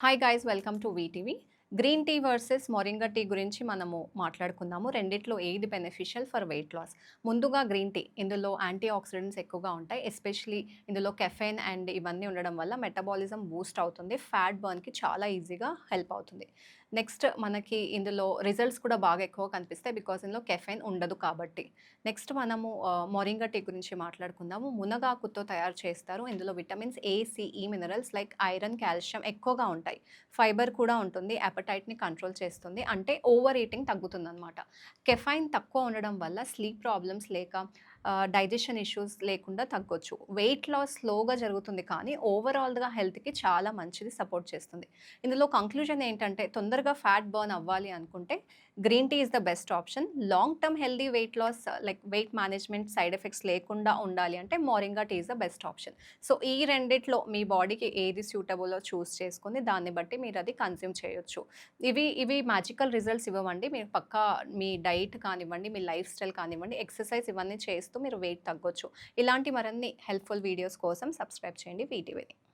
Hi guys, welcome to VTV. Green tea versus moringa tea గురించి మనము మాట్లాడుకుందాము. రెండిట్లో ఏది బెనిఫిషియల్ ఫర్ వెయిట్ లాస్? ముందుగా గ్రీన్ టీ. ఇందులో యాంటీ ఆక్సిడెంట్స్ ఎక్కువగా ఉంటాయి. ఎస్పెషల్లీ ఇందులో కెఫెన్ అండ్ ఇవన్నీ ఉండడం వల్ల మెటబాలిజం బూస్ట్ అవుతుంది. ఫ్యాట్ బర్న్‌కి చాలా ఈజీగా హెల్ప్ అవుతుంది. నెక్స్ట్ మనకి ఇందులో రిజల్ట్స్ కూడా బాగా ఎక్కువ కనిపిస్తాయి. బికాజ్ ఇందులో కెఫెన్ ఉండదు కాబట్టి. నెక్స్ట్ మనము మొరింగా టీ గురించి మాట్లాడుకుందాము. మునగాకుతో తయారు చేస్తారు. ఇందులో విటమిన్స్ ఏ, సి, ఈ మినరల్స్ లైక్ ఐరన్, కాల్షియం ఎక్కువగా ఉంటాయి. ఫైబర్ కూడా ఉంటుంది. అపెటైట్‌ని కంట్రోల్ చేస్తుంది. అంటే ఓవర్ ఈటింగ్ తగ్గుతుందనమాట. కెఫైన్ తక్కువ ఉండడం వల్ల స్లీప్ ప్రాబ్లమ్స్ లేక డైజెషన్ ఇష్యూస్ లేకుండా తగ్గొచ్చు. వెయిట్ లాస్ స్లోగా జరుగుతుంది కానీ ఓవరాల్‌గా హెల్త్‌కి చాలా మంచిది, సపోర్ట్ చేస్తుంది. ఇందులో కంక్లూజన్ ఏంటంటే తొందరగా ఫ్యాట్ బర్న్ అవ్వాలి అనుకుంటే green tea is the best option. Long term healthy weight loss like weight management side effects లేకుండా ఉండాలి అంటే moringa tea is the best option. So ఈ రెండిట్లో మీ బాడీకి ఏది సూటబులో చూస్ చేసుకొని దాన్ని బట్టి మీరది కన్జ్యూమ్ చేయొచ్చు. ఇవి మ్యాజికల్ రిజల్ట్స్ ఇవ్వవండి. మీరు పక్కా మీ డైట్ కానివ్వండి, మీ లైఫ్ స్టైల్ కానివ్వండి, ఎక్సర్సైజ్ ఇవన్నీ చేస్తూ మీరు వెయిట్ తగ్గొచ్చు. ఇలాంటి మరిన్ని హెల్ప్‌ఫుల్ వీడియోస్ కోసం సబ్స్క్రైబ్ చేయండి వీటీవీని.